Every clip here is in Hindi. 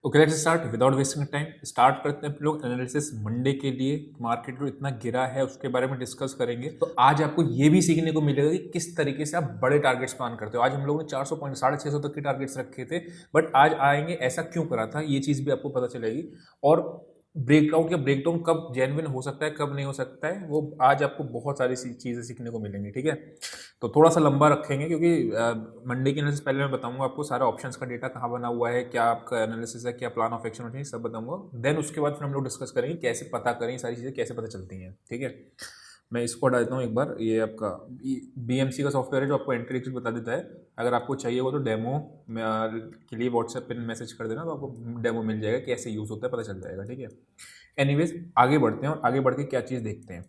Okay, let's start without wasting time. Start करते हैं हम लोग एनालिसिस मंडे के लिए। मार्केट जो इतना गिरा है उसके बारे में डिस्कस करेंगे। तो आज आपको ये भी सीखने को मिलेगा कि किस तरीके से आप बड़े टारगेट्स प्लान करते हो। आज हम लोगों ने 400 पॉइंट 650 तक के टारगेट्स रखे थे, बट आज आएंगे ऐसा क्यों करा था ये चीज़ भी आपको पता चलेगी। और ब्रेकआउट या ब्रेकडाउन कब जेन्युइन हो सकता है कब नहीं हो सकता है वो आज आपको बहुत सारी चीज़ें सीखने को मिलेंगी। ठीक है, तो थोड़ा सा लंबा रखेंगे क्योंकि मंडे की एनालिसिस पहले मैं बताऊंगा आपको सारा ऑप्शंस का डेटा कहाँ बना हुआ है, क्या आपका एनालिसिस है, क्या प्लान ऑफ एक्शन होनी चाहिए, सब बताऊंगा। देन उसके बाद फिर हम लोग डिस्कस करेंगे कैसे पता करें, सारी चीज़ें कैसे पता चलती हैं। ठीक है, मैं इसको हटा देता हूँ एक बार। ये आपका BMC का सॉफ्टवेयर है जो आपको एंट्री एग्जिट बता देता है। अगर आपको चाहिए हो तो डेमो के लिए व्हाट्सएप पे मैसेज कर देना, तो आपको डेमो मिल जाएगा कैसे यूज़ होता है, पता चल जाएगा। ठीक है, एनीवेज आगे बढ़ते हैं और आगे बढ़ के क्या चीज़ देखते हैं।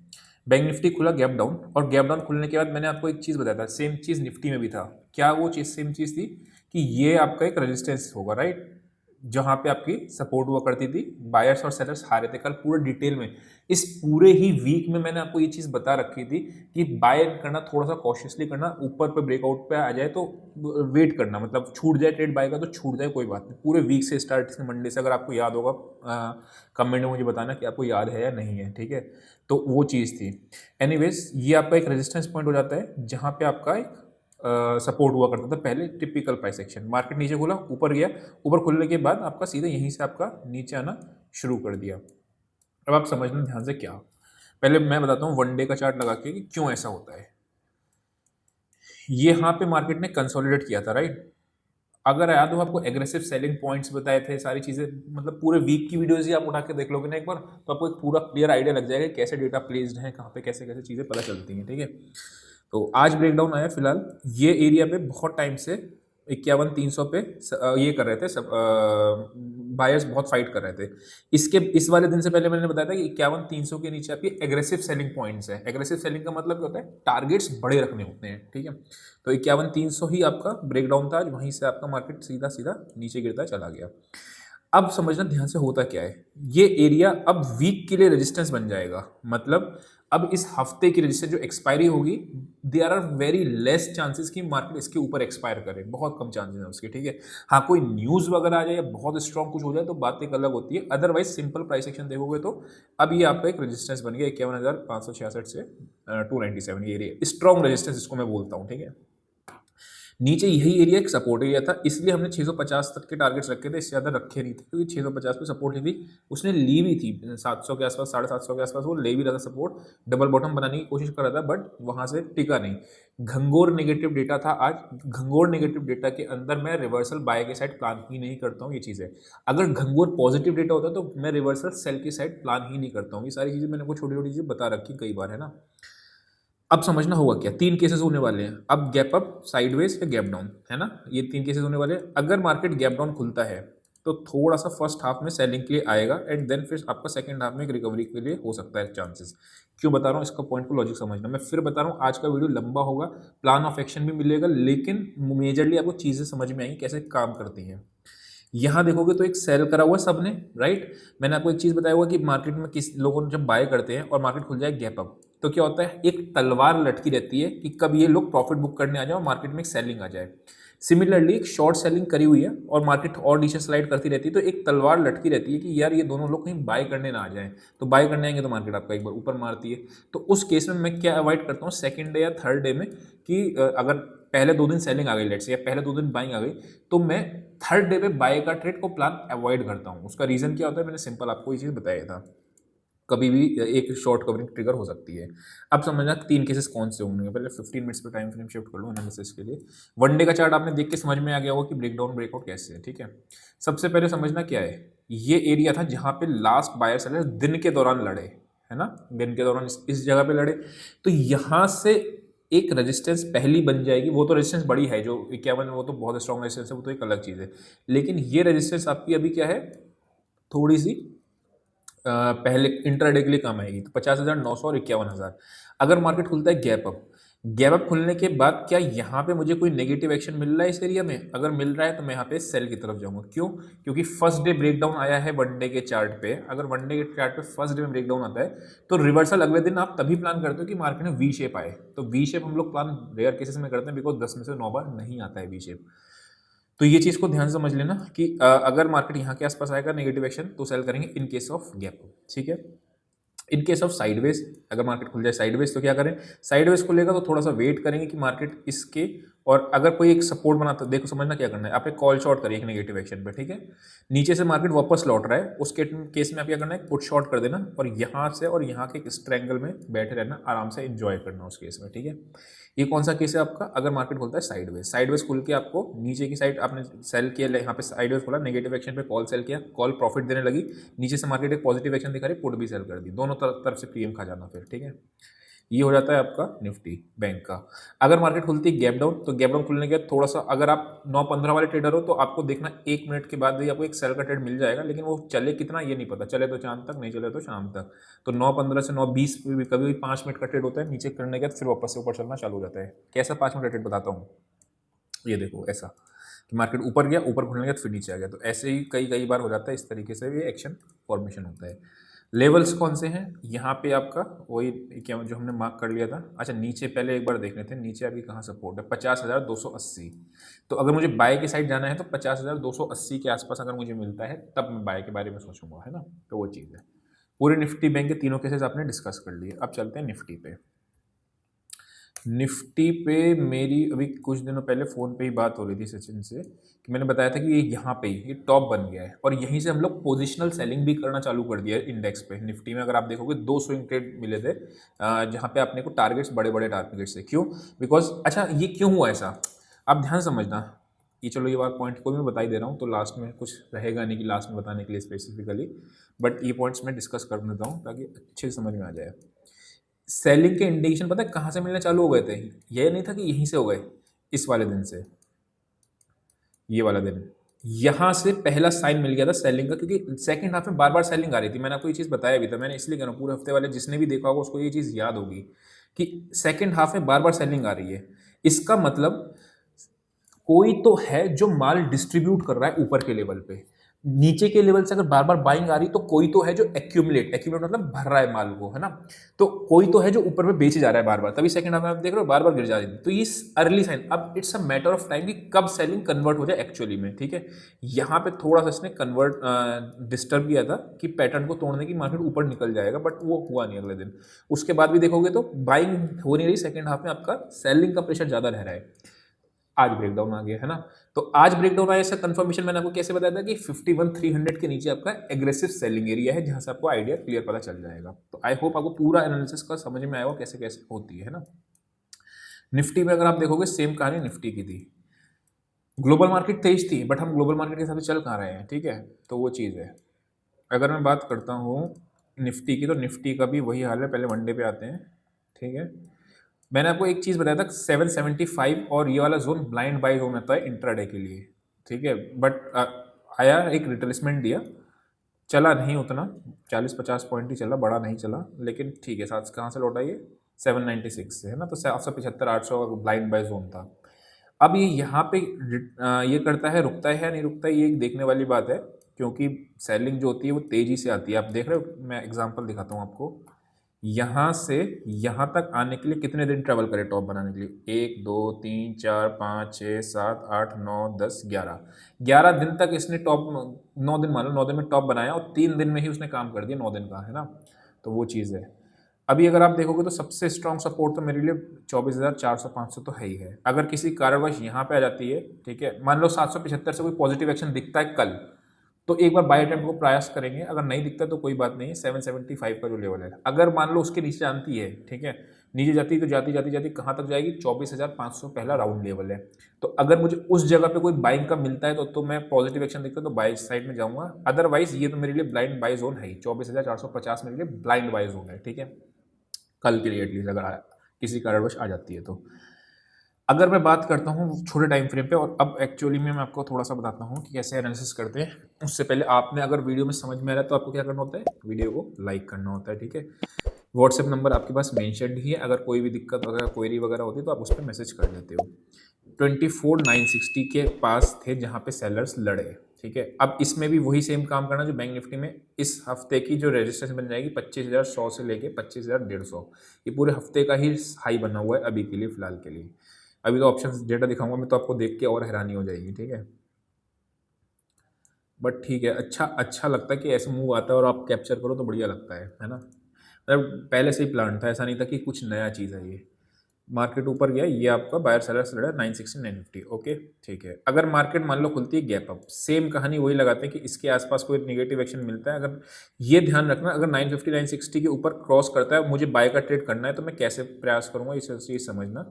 बैंक निफ्टी खुला गैप डाउन, और गैप डाउन खुलने के बाद मैंने आपको एक चीज़ बताया था, सेम चीज़ निफ्टी में भी था। क्या वो चीज़ सेम चीज़ थी कि ये आपका एक रेजिस्टेंस होगा, राइट, जहां पे आपकी सपोर्ट हुआ करती थी। बायर्स और सेलर्स हारे थे कल पूरे डिटेल में। इस पूरे ही वीक में मैंने आपको ये चीज़ बता रखी थी कि बाय करना थोड़ा सा कॉशियसली करना, ऊपर पे ब्रेकआउट पे आ जाए तो वेट करना, मतलब छूट जाए ट्रेड बाय का तो छूट जाए, कोई बात नहीं। पूरे वीक से स्टार्ट से मंडे से, अगर आपको याद होगा कमेंट में मुझे बताना कि आपको याद है या नहीं है। ठीक है, तो वो चीज़ थी। एनीवेज ये आपका एक रेजिस्टेंस पॉइंट हो जाता है जहाँ पे आपका एक सपोर्ट हुआ करता था पहले। टिपिकल प्राइस एक्शन, मार्केट नीचे खुला ऊपर गया, ऊपर खुलने के बाद आपका सीधे यहीं से आपका नीचे आना शुरू कर दिया। अब आप समझना ध्यान से क्या। पहले मैं बताता हूँ वन डे का चार्ट लगा के कि क्यों ऐसा होता है। ये यहाँ पे मार्केट ने कंसोलिडेट किया था, राइट। अगर याद हो आपको एग्रेसिव सेलिंग पॉइंट्स बताए थे, सारी चीज़ें, मतलब पूरे वीक की वीडियोस ही आप उठा के देख लोगे ना एक बार, तो आपको एक पूरा क्लियर आइडिया लग जाएगा कैसे डेटा प्लेस्ड है, कहाँ पे कैसे कैसे चीज़ें पता चलती हैं। ठीक है, तो आज ब्रेकडाउन आया फिलहाल ये एरिया पे बहुत टाइम से 51-300 पे ये कर रहे थे सब, बायर्स बहुत फाइट कर रहे थे। इसके इस वाले दिन से पहले मैंने बताया था कि 51-300 के नीचे आपकी एग्रेसिव सेलिंग पॉइंट्स है। एग्रेसिव सेलिंग का मतलब क्या होता है, टारगेट्स बड़े रखने होते हैं। ठीक है, तो 51-300 ही आपका ब्रेकडाउन था, वहीं से आपका मार्केट सीधा सीधा नीचे गिरता चला गया। अब समझना ध्यान से होता क्या है, ये एरिया अब वीक के लिए रेजिस्टेंस बन जाएगा। मतलब अब इस हफ्ते की रजिस्टेंस जो एक्सपायरी होगी, there are very less chances कि मार्केट इसके ऊपर एक्सपायर करे, बहुत कम चांसेस है उसके। ठीक है, हाँ कोई न्यूज़ वगैरह आ जाए या बहुत स्ट्रॉन्ग कुछ हो जाए तो बात एक अलग होती है, अदरवाइज सिंपल प्राइस एक्शन देखोगे तो अब ये आपका एक रेजिस्टेंस बन गया 51,566 से 297। ये एरिया स्ट्रॉन्ग रेजिस्टेंस इसको मैं बोलता हूँ। ठीक है, नीचे यही एरिया एक सपोर्ट एरिया था, इसलिए हमने 650 तक के टारगेट्स रखे थे, इससे ज़्यादा रखे नहीं थे क्योंकि 650 पे सपोर्ट ली थी। उसने ली भी थी 700 के आसपास, 750 के आसपास वो ले भी रहा था सपोर्ट, डबल बॉटम बनाने की कोशिश कर रहा था, बट वहाँ से टिका नहीं। घंघोर नेगेटिव डेटा था आज। घंघोर नेगेटिव डेटा के अंदर मैं रिवर्सल बाय के साइड प्लान ही नहीं करता हूँ। ये चीज़ है, अगर घंघोर पॉजिटिव डेटा होता तो मैं रिवर्सल सेल की साइड प्लान ही नहीं करता हूँ। ये सारी चीज़ें मैंने आपको छोटी छोटी चीज़ें बता रखी कई बार, है ना। अब समझना होगा क्या, तीन केसेस होने वाले हैं अब, गैप अप, साइडवेज या गैप डाउन, है ना। ये तीन केसेस होने वाले हैं। अगर मार्केट गैप डाउन खुलता है तो थोड़ा सा फर्स्ट हाफ में सेलिंग के लिए आएगा, एंड देन फिर आपका सेकंड हाफ में एक रिकवरी के लिए हो सकता है चांसेस। क्यों बता रहा हूँ, इसका पॉइंट को लॉजिक समझना। मैं फिर बता रहा हूँ, आज का वीडियो लंबा होगा, प्लान ऑफ एक्शन भी मिलेगा, लेकिन मेजरली आपको चीज़ें समझ में आएंगी कैसे काम करती हैं। यहाँ देखोगे तो एक सेल करा हुआ है सबने, राइट। मैंने आपको एक चीज़ बताया हुआ कि मार्केट में किस लोगों ने जब बाय करते हैं और मार्केट खुल जाए गैप अप, तो क्या होता है, एक तलवार लटकी रहती है कि कब ये लोग प्रॉफिट बुक करने आ जाए और मार्केट में एक सेलिंग आ जाए। सिमिलरली एक शॉर्ट सेलिंग करी हुई है और मार्केट और नीचे स्लाइड करती रहती है, तो एक तलवार लटकी रहती है कि यार ये दोनों लोग कहीं बाय करने ना आ जाए, तो बाय करने आएंगे तो मार्केट आपका एक बार ऊपर मारती है। तो उस केस में मैं क्या अवॉइड करता हूँ सेकंड डे या थर्ड डे में, कि अगर पहले 2 दिन सेलिंग आ गई लेट्स से, या पहले 2 दिन बाइंग आ गई, तो मैं थर्ड डे पे बाय का ट्रेड को प्लान अवॉइड करता हूँ। उसका रीज़न क्या होता है, मैंने सिंपल आपको ये चीज़ बताया था, कभी भी एक शॉर्ट कवरिंग ट्रिगर हो सकती है। अब समझना तीन केसेस कौन से होंगे। पहले 15 मिनट्स पे टाइम फ्रेम शिफ्ट कर लो एनालिसिस के लिए। वन डे का चार्ट आपने देख के समझ में आ गया होगा कि ब्रेकडाउन ब्रेकआउट कैसे है। ठीक है, सबसे पहले समझना क्या है, ये एरिया था जहाँ पे लास्ट बायर सेलर दिन के दौरान लड़े, है ना। दिन के दौरान इस जगह पे लड़े, तो यहाँ से एक रेजिस्टेंस पहली बन जाएगी। वो तो रेजिस्टेंस बड़ी है जो 51, वो तो बहुत स्ट्रॉन्ग रेजिस्टेंस है, वो तो एक अलग चीज़ है। लेकिन ये रेजिस्टेंस आपकी अभी क्या है, थोड़ी सी पहले इंट्राडे के लिए कम आएगी, तो 50,900 और 51,000। अगर मार्केट खुलता है गैप अप, गैप अप खुलने के बाद क्या यहाँ पे मुझे कोई नेगेटिव एक्शन मिल रहा है इस एरिया में, अगर मिल रहा है तो मैं यहाँ पे सेल की तरफ जाऊंगा। क्यों, क्योंकि फर्स्ट डे ब्रेकडाउन आया है वन डे के चार्ट पे। अगर वन डे के चार्ट पे फर्स्ट डे में ब्रेकडाउन आता है तो रिवर्सल अगले दिन आप तभी प्लान करते हो कि मार्केट में वी शेप आए। तो वी शेप हम लोग प्लान रेयर केसेस में करते हैं, बिकॉज 10 में से 9 बार नहीं आता है वी शेप। तो ये चीज़ को ध्यान से समझ लेना कि अगर मार्केट यहाँ के आसपास आएगा नेगेटिव एक्शन तो सेल करेंगे इन केस ऑफ गैप, ठीक है। इन केस ऑफ साइडवेज, अगर मार्केट खुल जाए साइडवेज तो क्या करें, साइडवेज खुलेगा तो थोड़ा सा वेट करेंगे कि मार्केट इसके, और अगर कोई एक सपोर्ट बनाता है, देखो समझना क्या करना है, आप एक कॉल शॉर्ट करिए एक नेगेटिव एक्शन पे, ठीक है। नीचे से मार्केट वापस लौट रहा है, उसके केस में आप क्या करना है, पुट शॉर्ट कर देना और यहाँ से और यहाँ के इस ट्रायंगल में बैठे रहना, आराम से एंजॉय करना उस केस में, ठीक है। ये कौन सा केस है आपका, अगर मार्केट खुलता है साइडवेज, साइडवेज खुल के आपको नीचे की साइड आपने सेल किया, यहाँ पे साइडवेज खुला, नेगेटिव एक्शन पे कॉल सेल किया, कॉल प्रॉफिट देने लगी, नीचे से मार्केट एक पॉजिटिव एक्शन दिखा रही, पुट भी सेल कर दी, दोनों तरफ से प्रीमियम खा जाना फिर, ठीक है। ये हो जाता है आपका निफ्टी बैंक का। अगर मार्केट खुलती है गैप डाउन, तो गैप डाउन खुलने के बाद थोड़ा सा, अगर आप 9-15 वाले ट्रेडर हो तो आपको देखना 1 मिनट के बाद भी आपको एक सेल का ट्रेड मिल जाएगा, लेकिन वो चले कितना ये नहीं पता, चले तो चांद तक, नहीं चले तो शाम तक। तो 9:15 से 9:20 भी कभी भी 5 मिनट का ट्रेड होता है, नीचे करने के बाद फिर वापस से ऊपर चलना चालू हो जाता है। कैसा 5 मिनट का ट्रेड बताता हूँ, ये देखो ऐसा कि मार्केट ऊपर गया, ऊपर खुलने के बाद फिर नीचे आ गया, तो ऐसे ही कई कई बार हो जाता है, इस तरीके से भी एक्शन फॉर्मेशन होता है। लेवल्स कौन से हैं, यहाँ पे आपका वही क्या जो हमने मार्क कर लिया था। अच्छा नीचे पहले एक बार देख लेते हैं, नीचे अभी कहाँ सपोर्ट है, 50,280। तो अगर मुझे बाय की साइड जाना है तो 50,280 के आसपास अगर मुझे मिलता है तब मैं बाय के बारे में सोचूंगा, है ना। तो वो चीज़ है। पूरे निफ्टी बैंक के तीनों केसेस आपने डिस्कस कर लिए, अब चलते हैं निफ्टी पे। निफ्टी पे मेरी अभी कुछ दिनों पहले फ़ोन पे ही बात हो रही थी सचिन से, कि मैंने बताया था कि ये यहाँ पे ये टॉप बन गया है और यहीं से हम लोग पोजिशनल सेलिंग भी करना चालू कर दिया है इंडेक्स पे। निफ्टी में अगर आप देखोगे 2 स्विंग ट्रेड मिले थे, जहाँ पे आपने को टारगेट्स बड़े बड़े टारगेट्स थे। क्यों, बिकॉज अच्छा ये क्यों हुआ ऐसा, आप ध्यान समझना। ये चलो ये बात पॉइंट को मैं बता ही दे रहा हूँ, तो लास्ट में कुछ रहेगा नहीं कि लास्ट में बताने के लिए स्पेसिफिकली, बट ये पॉइंट्स मैं डिस्कस कर देता हूँ ताकि अच्छे से समझ में आ जाए। सेलिंग के इंडिकेशन पता है कहाँ से मिलने चालू हो गए थे, ये नहीं था कि यहीं से हो गए, इस वाले दिन से, ये वाला दिन यहाँ से पहला साइन मिल गया था सेलिंग का, क्योंकि सेकंड हाफ में बार बार सेलिंग आ रही थी। मैंने आपको ये चीज़ बताया भी था, मैंने इसलिए कह रहा हूँ पूरे हफ्ते वाले जिसने भी देखा होगा उसको ये चीज़ याद होगी कि सेकंड हाफ में बार बार सेलिंग आ रही है। इसका मतलब कोई तो है जो माल डिस्ट्रीब्यूट कर रहा है ऊपर के लेवल पे, नीचे के लेवल से अगर बार बार बाइंग आ रही तो कोई तो है जो एक्यूमुलेट मतलब भर रहा है माल को, है ना। तो कोई तो है जो ऊपर में बेचे जा रहा है बार बार, तभी सेकंड हाफ में आप देख रहे हो बार बार गिर जा रही है। तो ये अर्ली साइन, अब it's a matter of time कि कब सेलिंग कन्वर्ट हो जाए एक्चुअली में, ठीक है। यहाँ पे थोड़ा सा इसने कन्वर्ट डिस्टर्ब किया था कि पैटर्न को तोड़ने की मार्केट ऊपर निकल जाएगा, बट वो हुआ नहीं अगले दिन। उसके बाद भी देखोगे तो बाइंग हो नहीं रही, सेकेंड हाफ में आपका सेलिंग का प्रेशर ज़्यादा रह रहा है। आज ब्रेकडाउन आ गया, है ना। तो आज ब्रेकडाउन आया, इसका कंफर्मेशन मैंने आपको कैसे बताया था कि 51,300 के नीचे आपका एग्रेसिव सेलिंग एरिया है, जहां से आपको आइडिया क्लियर पता चल जाएगा। तो आई होप आपको पूरा एनालिसिस का समझ में आएगा कैसे कैसे होती है ना। निफ्टी में अगर आप देखोगे सेम कहानी निफ्टी की थी। ग्लोबल मार्केट तेज थी, बट हम ग्लोबल मार्केट के हिसाब से चल कहाँ रहे हैं, ठीक है। तो वो चीज़ है। अगर मैं बात करता हूँ निफ्टी की, तो निफ्टी का भी वही हाल है। पहले वनडे पे आते हैं, ठीक है। मैंने आपको एक चीज़ बताया था 775 और ये वाला जोन ब्लाइंड बाय जोन होता है इंट्राडे के लिए, ठीक है। बट आया एक रिट्रेसमेंट दिया, चला नहीं उतना, 40-50 पॉइंट ही चला, बड़ा नहीं चला, लेकिन ठीक है। साथ कहाँ से लौटा ये 796 से, है ना। तो 775-800 ब्लाइंड बाय जोन था। अब ये यहाँ पे ये करता है, रुकता है या नहीं रुकता है, ये एक देखने वाली बात है, क्योंकि सेलिंग जो होती है वो तेज़ी से आती है। आप देख रहे हो, मैं एग्जांपल दिखाता हूँ आपको। यहाँ से यहाँ तक आने के लिए कितने दिन ट्रैवल करें टॉप बनाने के लिए, 1 2 3 4 5 6 7 8 9 10 11 दिन तक इसने टॉप, 9 दिन मान लो, 9 दिन में टॉप बनाया और 3 दिन में ही उसने काम कर दिया 9 दिन का, है ना। तो वो चीज़ है। अभी अगर आप देखोगे तो सबसे स्ट्रॉन्ग सपोर्ट तो मेरे लिए 24,400-500 तो है ही है। अगर किसी कारणवश यहाँ पे आ जाती है, ठीक है, मान लो 775 से कोई पॉजिटिव एक्शन दिखता है कल, तो एक बार बाय अटेम्प्ट को प्रयास करेंगे। अगर नहीं दिखता तो कोई बात नहीं, 775 का जो लेवल है, अगर मान लो उसके नीचे जानती है, ठीक है, नीचे जाती है तो जाती जाती जाती कहाँ तक जाएगी, 24,500 पहला राउंड लेवल है। तो अगर मुझे उस जगह पे कोई बाइंग का मिलता है तो मैं पॉजिटिव एक्शन दिखता है तो बाय साइड में जाऊंगा। अदरवाइज ये तो मेरे लिए ब्लाइंड बाय जोन है ही, 24,450 मेरे लिए ब्लाइंड बाय जोन है, ठीक है, कल के लिए एटलीस्ट, अगर किसी कारणवश आ जाती है तो। अगर मैं बात करता हूँ छोटे टाइम फ्रेम पे, और अब एक्चुअली में मैं आपको थोड़ा सा बताता हूँ कि कैसे एनालिसिस करते हैं। उससे पहले आपने अगर वीडियो में समझ में आ रहा है तो आपको क्या करना होता है, वीडियो को लाइक करना होता है, ठीक है। व्हाट्सएप नंबर आपके पास मेंशन ही है, अगर कोई भी दिक्कत वगैरह क्वेरी वगैरह होती है तो आप उस पर मैसेज कर देते हो। 24,960 के पास थे जहाँ पे सेलर्स लड़े, ठीक है। अब इसमें भी वही सेम काम करना जो बैंक निफ्टी में। इस हफ्ते की जो रजिस्ट्रेशन बन जाएगी 25,100 से लेके 25,150, ये पूरे हफ्ते का ही हाई बना हुआ है अभी के लिए, फिलहाल के लिए। अभी तो ऑप्शन डेटा दिखाऊंगा मैं तो आपको देख के और हैरानी हो जाएगी, ठीक है। बट ठीक है, अच्छा अच्छा लगता है कि ऐसे मूव आता है और आप कैप्चर करो तो बढ़िया लगता है ना। मतलब पहले से ही प्लान था, ऐसा नहीं था कि कुछ नया चीज़ है ये। मार्केट ऊपर गया, ये आपका बायर सेलर से लड़ा 960 950। ओके ठीक है, अगर मार्केट मान लो खुलती है गैप अप, सेम कहानी वही लगाते हैं कि इसके आसपास कोई नेगेटिव एक्शन मिलता है। अगर ये ध्यान रखना, अगर 950 960 के ऊपर क्रॉस करता है, मुझे बाय का ट्रेड करना है, तो मैं कैसे प्रयास करूंगा इसे समझना।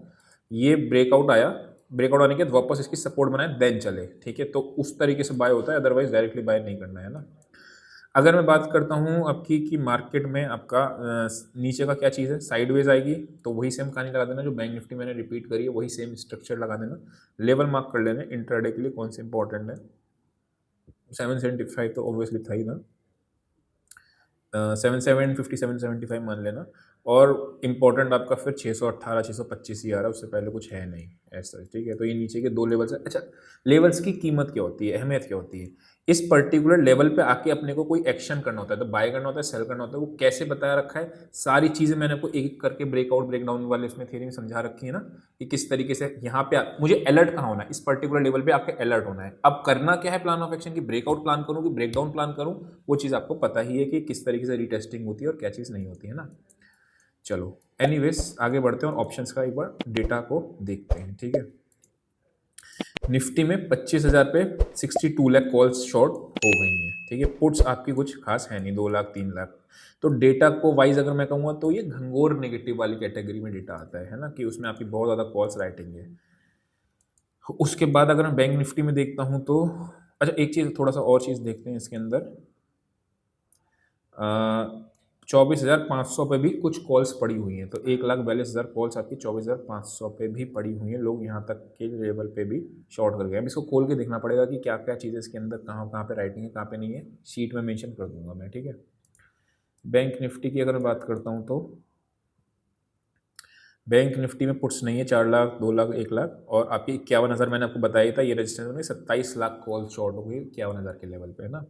ये ब्रेकआउट आया, ब्रेकआउट आने के बाद वापस इसकी सपोर्ट बनाए देन चले, ठीक है, तो उस तरीके से बाय होता है, अदरवाइज डायरेक्टली बाय नहीं करना है ना। अगर मैं बात करता हूँ आपकी कि मार्केट में आपका नीचे का क्या चीज़ है, साइडवेज आएगी, तो वही सेम कहानी लगा देना जो बैंक निफ्टी मैंने रिपीट करी है, वही सेम स्ट्रक्चर लगा देना। लेवल मार्क कर लेना इंट्राडे के लिए कौन से इंपॉर्टेंट है। 775 तो ऑब्वियसली था ही ना, 7750 775 मान लेना। और इम्पोर्टेंट आपका फिर 618 625 ही आ रहा है, उससे पहले कुछ है नहीं ऐसा, ठीक है। तो ये नीचे के दो लेवल्स है। अच्छा, लेवल्स की कीमत क्या होती है, अहमियत क्या होती है। इस पर्टिकुलर लेवल पे आके अपने को कोई एक्शन करना होता है, तो बाय करना होता है, सेल करना होता है, वो कैसे बताया रखा है, सारी चीज़ें मैंने आपको एक एक करके ब्रेकआउट ब्रेकडाउन वाले इसमें थ्योरी में समझा रखी है ना, कि किस तरीके से यहाँ पे मुझे अलर्ट कहाँ होना है, इस पर्टिकुलर लेवल पे आपके अलर्ट होना है। अब करना क्या है प्लान ऑफ एक्शन की, ब्रेकआउट प्लान करूँ कि ब्रेकडाउन प्लान करूँ, वो चीज़ आपको पता ही है कि किस तरीके से रीटेस्टिंग होती है और क्या चीज़ नहीं होती है ना। चलो एनीवेज आगे बढ़ते हैं और ऑप्शंस का एक बार डेटा को देखते हैं, ठीक है। निफ्टी में 25,000 पे 62 लाख कॉल्स शॉर्ट हो गई हैं, ठीक है। पुट्स आपकी कुछ खास है नहीं, 2 लाख 3 लाख। तो डेटा को वाइज अगर मैं कहूँगा तो ये घंघोर नेगेटिव वाली कैटेगरी में डेटा आता है ना, कि उसमें आपकी बहुत ज़्यादा कॉल्स राइटिंग है। उसके बाद अगर मैं बैंक निफ्टी में देखता हूँ तो अच्छा, एक चीज़ थोड़ा सा और चीज़ देखते हैं इसके अंदर। 24,500 पे भी कुछ कॉल्स पड़ी हुई हैं, तो 1,42,000 कॉल्स आपकी 24,500 पे भी पड़ी हुई हैं। लोग यहाँ तक के लेवल पे भी शॉर्ट कर गए। अब इसको खोल के देखना पड़ेगा कि क्या क्या चीज़ें इसके अंदर कहाँ कहाँ पे राइटिंग है, कहाँ पे नहीं है, शीट में मेंशन कर दूंगा मैं, ठीक है। बैंक निफ्टी की अगर मैं बात करता हूँ तो बैंक निफ्टी में पुट्स नहीं है, 4 लाख 2 लाख 1 लाख, और आपकी 51,000 मैंने आपको बताया था, ये रजिस्ट्रेशन में 27 लाख कॉल शॉर्ट हो गई 51,000 के लेवल पे, है ना।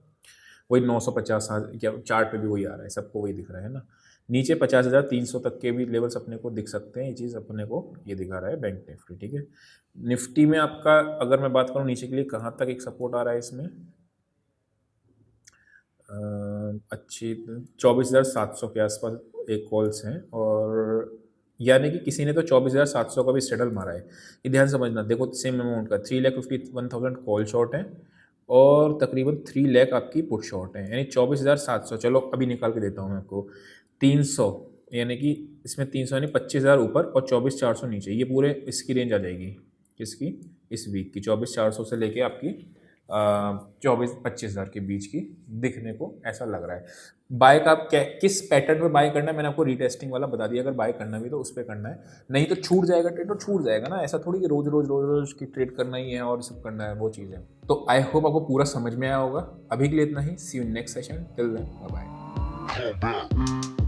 वही 950 क्या चार्ट पे भी वही आ रहा है, सबको वही दिख रहा है ना। नीचे 50,300 तक के भी लेवल्स अपने को दिख सकते हैं, ये चीज़ अपने को ये दिखा रहा है बैंक निफ्टी, ठीक है। निफ्टी में आपका अगर मैं बात करूँ नीचे के लिए कहाँ तक एक सपोर्ट आ रहा है इसमें, अच्छी 24,700 के आसपास एक कॉल्स हैं, और यानी कि किसी ने तो 24,700 का भी सेटल मारा है। ये ध्यान समझना, देखो सेम अमाउंट का 3,51,000 कॉल शॉर्ट है और तकरीबन 3 लाख आपकी पुट शॉर्ट है, यानी 24,700। चलो अभी निकाल के देता हूँ मैं आपको, 300 यानी कि इसमें 300 यानी 25,000 ऊपर और 24,400 नीचे, ये पूरे इसकी रेंज आ जाएगी किसकी, इस वीक की 24,400 से लेके आपकी 24-25,000 के बीच की दिखने को ऐसा लग रहा है। बाय का क्या किस पैटर्न में बाय करना है मैंने आपको रीटेस्टिंग वाला बता दिया, अगर बाय करना भी तो उस पर करना है, नहीं तो छूट जाएगा ट्रेड, तो छूट जाएगा ना, ऐसा थोड़ी कि रोज रोज रोज रोज की ट्रेड करना ही है और सब करना है, वो चीज़ है। तो आई होप आपको पूरा समझ में आया होगा। अभी के लिए इतना ही, see you next session, till then bye bye.